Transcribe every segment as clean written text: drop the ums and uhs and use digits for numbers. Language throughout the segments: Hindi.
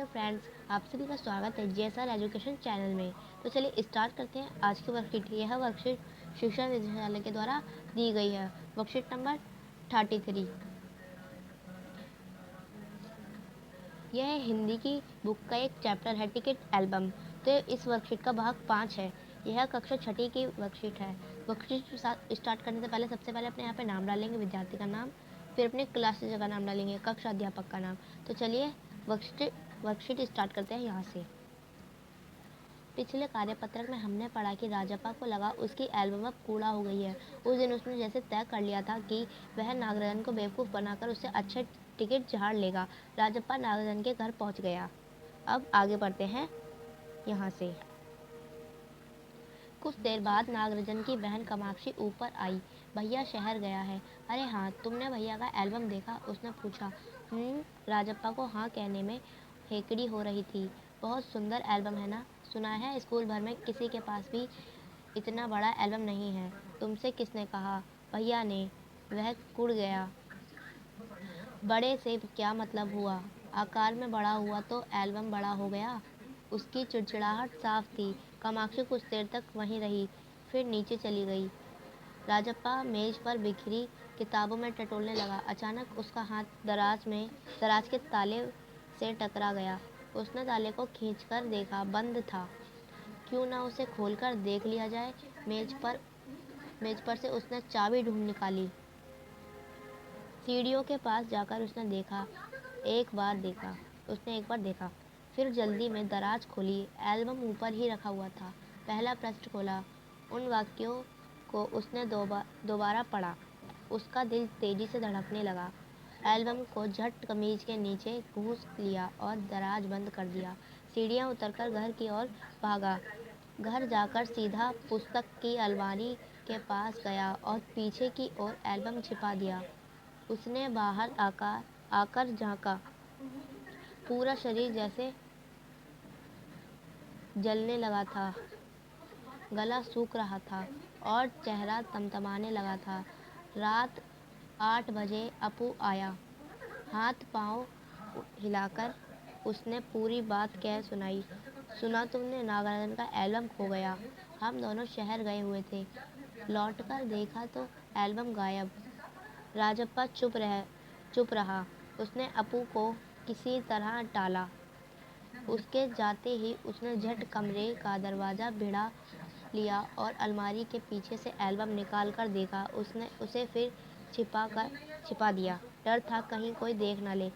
हेलो फ्रेंड्स, आप सभी का स्वागत है जेएसआर एजुकेशन चैनल में। तो चलिए स्टार्ट करते हैं आज की वर्कशीट। यह वर्कशीट शिक्षा निदेशालय के द्वारा दी गई है। Worksheet number 33। यह हिंदी की बुक का एक चैप्टर है, टिकट एल्बम। तो इस वर्कशीट का भाग 5 है। यह कक्षा 6 की वर्कशीट है। वर्कशीट स्टार्ट करने से पहले सबसे पहले अपने यहाँ पे नाम डालेंगे, विद्यार्थी का नाम, फिर अपने क्लास टीचर का नाम डालेंगे, कक्षा अध्यापक का नाम। तो चलिए वर्कशीट स्टार्ट करते हैं यहाँ से। पिछले कार्यपत्रक में हमने पढ़ा कि राजप्पा को लगा उसकी एल्बम अब कूड़ा हो गई है। उस दिन उसने जैसे तय कर लिया था कि वह नागराजन को बेवकूफ़ बनाकर उससे अच्छे टिकट झाड़ लेगा। राजप्पा नागराजन के घर पहुंच गया। अब आगे बढ़ते हैं यहाँ से। कुछ देर बाद नागराजन की बहन कामाक्षी ऊपर आई। भैया शहर गया है। अरे हाँ, तुमने भैया का एल्बम देखा? उसने पूछा। राजप्पा को हाँ कहने में हेकड़ी हो रही थी। बहुत सुंदर एल्बम है ना? सुना है स्कूल भर में किसी के पास भी इतना बड़ा एल्बम नहीं है। तुमसे किसने कहा? भैया ने। वह कुड़ गया। बड़े से क्या मतलब हुआ? आकार में बड़ा हुआ तो एल्बम बड़ा हो गया। उसकी चिड़चिड़ाहट साफ थी। कामाक्षी कुछ देर तक वहीं रही, फिर नीचे चली गई। राजप्पा मेज पर बिखरी किताबों में टटोलने लगा। अचानक उसका हाथ दराज के ताले से टकरा गया। उसने ताले को खींचकर देखा, बंद था। क्यों ना उसे खोलकर देख लिया जाए। मेज पर से उसने चाबी ढूंढ निकाली। सीढ़ियों के पास जाकर उसने एक बार देखा, फिर जल्दी में दराज खोली। एल्बम ऊपर ही रखा हुआ था। पहला पृष्ठ खोला। उन वाक्यों को उसने दोबारा पढ़ा। उसका दिल तेजी से धड़कने लगा। एल्बम को झट कमीज के नीचे घुस लिया और दराज बंद कर दिया। सीढ़ियाँ उतरकर घर की ओर भागा। घर जाकर सीधा पुस्तक की अलमारी के पास गया और पीछे की ओर एल्बम छिपा दिया। उसने बाहर आकर झांका। पूरा शरीर जैसे जलने लगा था, गला सूख रहा था और चेहरा तमतमाने लगा था। रात 8 बजे अपू आया। हाथ पांव हिलाकर उसने पूरी बात कह सुनाई। सुना तुमने, नागार्जुन का एल्बम खो गया। हम दोनों शहर गए हुए थे। लौटकर देखा तो एल्बम गायब। राजप्पा चुप रहा। उसने अपू को किसी तरह टाला। उसके जाते ही उसने झट कमरे का दरवाज़ा भिड़ा लिया और अलमारी के पीछे से एल्बम निकाल कर देखा। उसने उसे फिर छिपा दिया। डर था कहीं कोई देख न ले।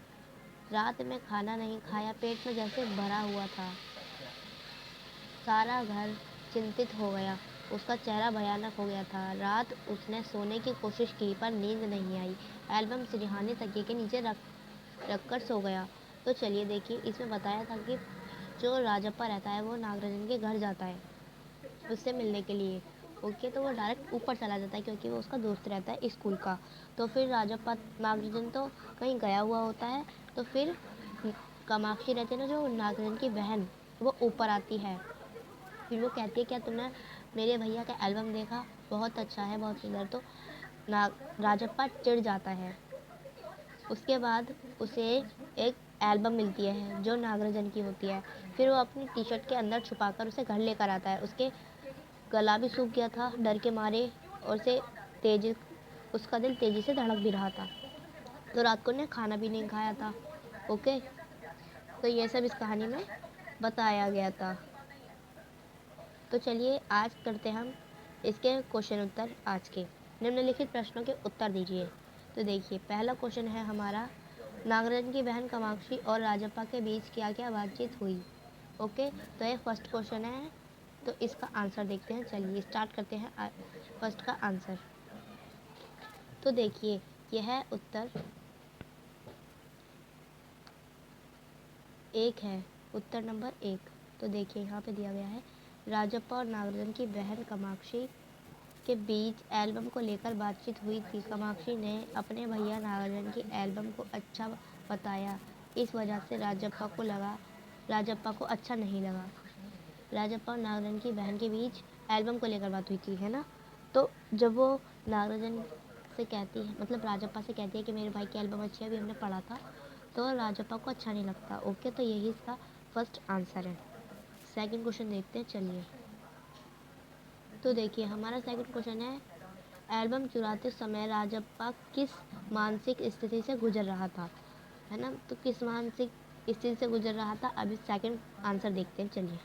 रात में खाना नहीं खाया, पेट में जैसे भरा हुआ था। सारा घर चिंतित हो गया। उसका चेहरा भयानक हो गया था। रात उसने सोने की कोशिश की पर नींद नहीं आई। एल्बम सिरहाने तकिए के नीचे रखकर सो गया। तो चलिए देखिए, इसमें बताया था कि जो राजप्पा रहता है वो नागराजन के घर जाता है उससे मिलने के लिए। ओके, तो वो डायरेक्ट ऊपर चला जाता है क्योंकि वो उसका दोस्त रहता है स्कूल का। तो फिर राजप्पा नागराजन तो कहीं गया हुआ होता है। तो फिर कामाक्षी रहती है ना, जो नागराजन की बहन, वो ऊपर आती है। फिर वो कहती है, क्या तुमने मेरे भैया का एल्बम देखा? बहुत अच्छा है, बहुत सुंदर। तो राजप्पा चिढ़ जाता है। उसके बाद उसे एक एल्बम मिलती है जो नागराजन की होती है। फिर वो अपनी टी शर्ट के अंदर छुपाकर उसे घर लेकर आता है। उसके गला भी सूख गया था डर के मारे और उसका दिल तेजी से धड़क भी रहा था। तो रात को ने खाना भी नहीं खाया था। ओके, तो ये सब इस कहानी में बताया गया था। तो चलिए आज करते हम इसके क्वेश्चन उत्तर। आज के निम्नलिखित प्रश्नों के उत्तर दीजिए। तो देखिए, पहला क्वेश्चन है हमारा, नागराजन की बहन कामाक्षी और राजप्पा के बीच क्या क्या बातचीत हुई। ओके, तो ये फर्स्ट क्वेश्चन है। तो इसका आंसर देखते हैं। चलिए स्टार्ट करते हैं फर्स्ट का आंसर। तो देखिए, यह उत्तर एक है, उत्तर नंबर 1। तो देखिए यहाँ पे दिया गया है, राजप्पा और नागराजन की बहन कामाक्षी के बीच एल्बम को लेकर बातचीत हुई थी। कामाक्षी ने अपने भैया नागराजन की एल्बम को अच्छा बताया। इस वजह से राजप्पा को अच्छा नहीं लगा। राजप्पा और नागराजन की बहन के बीच एल्बम को लेकर बात हुई थी, है ना। तो जब वो नागराजन से कहती है, मतलब राजप्पा से कहती है कि मेरे भाई की एल्बम अच्छी है, अभी हमने पढ़ा था। तो राजप्पा को अच्छा नहीं लगता। ओके, तो यही इसका फर्स्ट आंसर है। सेकंड क्वेश्चन देखते हैं, चलिए। तो देखिए हमारा सेकंड क्वेश्चन है, एल्बम चुराते समय राजप्पा किस मानसिक स्थिति से गुजर रहा था, है ना। तो किस मानसिक स्थिति से गुजर रहा था, अभी सेकंड आंसर देखते हैं, चलिए।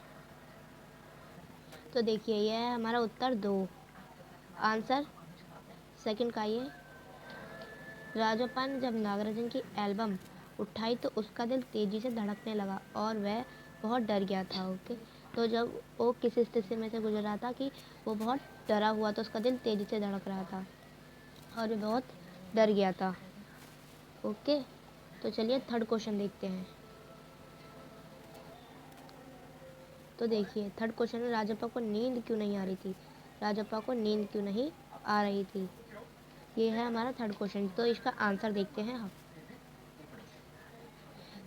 तो देखिए यह है हमारा उत्तर 2, आंसर सेकंड का ये। राजप्पा ने जब नागराजन की एल्बम उठाई तो उसका दिल तेजी से धड़कने लगा और वह बहुत डर गया था। ओके, तो जब वो किस स्थिति में से गुजर रहा था कि वो बहुत डरा हुआ, तो उसका दिल तेजी से धड़क रहा था और वो बहुत डर गया था। ओके, तो चलिए थर्ड क्वेश्चन देखते हैं। तो देखिए थर्ड क्वेश्चन में, राजप्पा को नींद क्यों नहीं आ रही थी, राजप्पा को नींद क्यों नहीं आ रही थी, ये है हमारा थर्ड क्वेश्चन। तो इसका आंसर देखते हैं हम।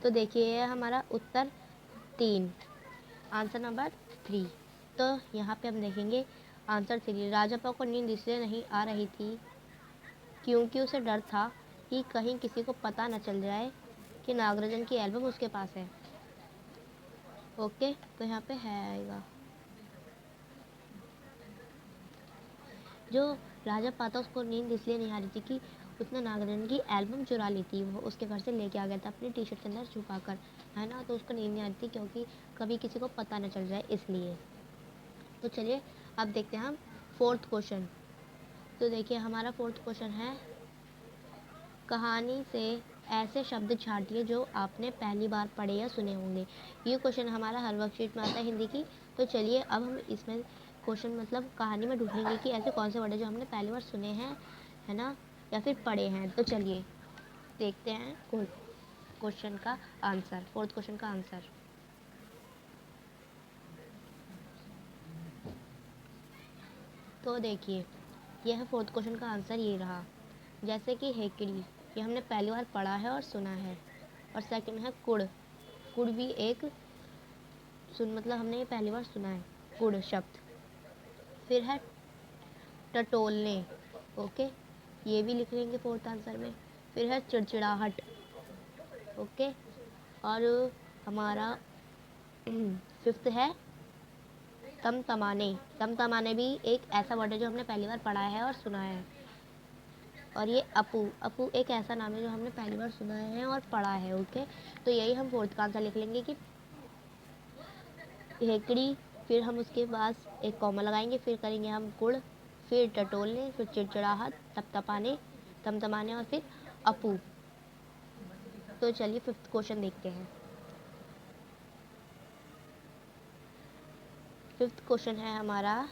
तो देखिए ये है हमारा उत्तर 3, आंसर नंबर 3। तो यहाँ पे हम देखेंगे आंसर 3, राजप्पा को नींद इसलिए नहीं आ रही थी क्योंकि उसे डर था कि कहीं किसी को पता न चल जाए कि नागराजन की एल्बम उसके पास है। ओके, तो यहाँ पे है आएगा, जो राजप्पा था उसको नींद इसलिए नहीं आ रही थी कि उसने नागराजन की एल्बम चुरा ली थी, वो उसके घर से लेके आ गया था अपनी टी शर्ट के अंदर छुपा कर, है ना। तो उसको नींद नहीं आ रही थी क्योंकि कभी किसी को पता न चल जाए, इसलिए। तो चलिए अब देखते हैं हम फोर्थ क्वेश्चन। तो देखिए हमारा फोर्थ क्वेश्चन है, कहानी से ऐसे शब्द छांटिए जो आपने पहली बार पढ़े या सुने होंगे। ये क्वेश्चन हमारा हर वर्कशीट में आता है हिंदी की। तो चलिए अब हम इसमें क्वेश्चन मतलब कहानी में ढूंढेंगे कि ऐसे कौन से वर्ड है जो हमने पहली बार सुने हैं, है ना, या फिर पढ़े हैं। तो चलिए देखते हैं क्वेश्चन का आंसर, फोर्थ क्वेश्चन का आंसर। तो देखिए यह फोर्थ क्वेश्चन का आंसर ये रहा, जैसे कि हेकड़ी, ये हमने पहली बार पढ़ा है और सुना है। और सेकंड है कुड़, कुड़ भी एक मतलब हमने ये पहली बार सुना है, कुड़ शब्द। फिर है टटोलने, ओके, ये भी लिख लेंगे फोर्थ आंसर में। फिर है चिड़चिड़ाहट, ओके। और हमारा फिफ्थ है तमतमाने, तमतमाने भी एक ऐसा वर्ड है जो हमने पहली बार पढ़ा है और सुना है। और ये अपू, अपू एक ऐसा नाम है जो हमने पहली बार सुना है और पढ़ा है। ओके, तो यही हम फोर्थ का आंसर लिख लेंगे कि हेकड़ी, फिर हम उसके पास एक कॉमा लगाएंगे, फिर करेंगे हम गुड़, फिर टटोलने, फिर चिड़चिड़ाहट, तपतपाने, तमतमाने और फिर अपू। तो चलिए फिफ्थ क्वेश्चन देखते हैं। फिफ्थ क्वेश्चन है हमारा,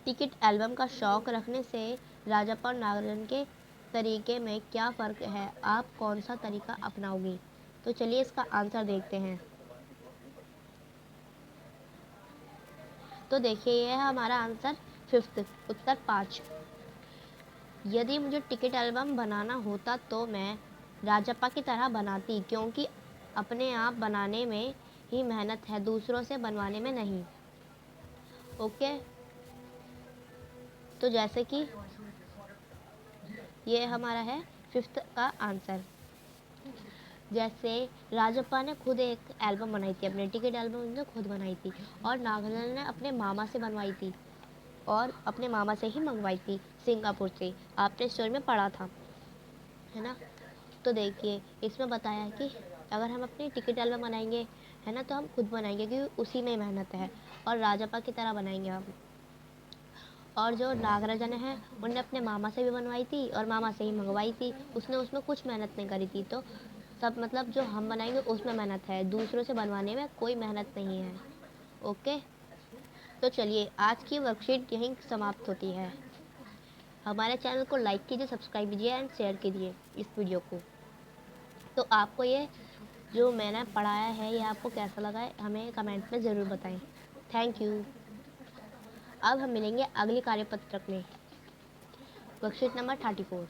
टिकट एल्बम का शौक रखने से राजप्पा और नागराजन के तरीके में क्या फ़र्क है, आप कौन सा तरीका अपनाओगे। तो चलिए इसका आंसर देखते हैं। तो देखिए ये है हमारा आंसर फिफ्थ, उत्तर 5। यदि मुझे टिकट एल्बम बनाना होता तो मैं राजप्पा की तरह बनाती, क्योंकि अपने आप बनाने में ही मेहनत है, दूसरों से बनवाने में नहीं। ओके, तो जैसे कि ये हमारा है फिफ्थ का आंसर। जैसे राजप्पा ने खुद एक एल्बम बनाई थी, अपने टिकट एल्बम उन्होंने खुद बनाई थी, और नागार्जुन ने अपने मामा से बनवाई थी, और अपने मामा से ही मंगवाई थी सिंगापुर से, आपने स्टोरी में पढ़ा था, है ना। तो देखिए इसमें बताया है कि अगर हम अपनी टिकट एल्बम बनाएंगे, है ना, तो हम खुद बनाएंगे क्योंकि उसी में मेहनत है, और राजप्पा की तरह बनाएंगे हम। और जो नागराजन है उन्होंने अपने मामा से भी बनवाई थी और मामा से ही मंगवाई थी, उसने उसमें कुछ मेहनत नहीं करी थी। तो सब मतलब जो हम बनाएंगे उसमें मेहनत है, दूसरों से बनवाने में कोई मेहनत नहीं है। ओके, तो चलिए आज की वर्कशीट यहीं समाप्त होती है। हमारे चैनल को लाइक कीजिए, सब्सक्राइब कीजिए एंड शेयर कीजिए इस वीडियो को। तो आपको ये जो मैंने पढ़ाया है ये आपको कैसा लगा है हमें कमेंट में ज़रूर बताएं। Thank you. अब हम मिलेंगे अगली कार्यपत्रक में, वर्कशीट नंबर 34।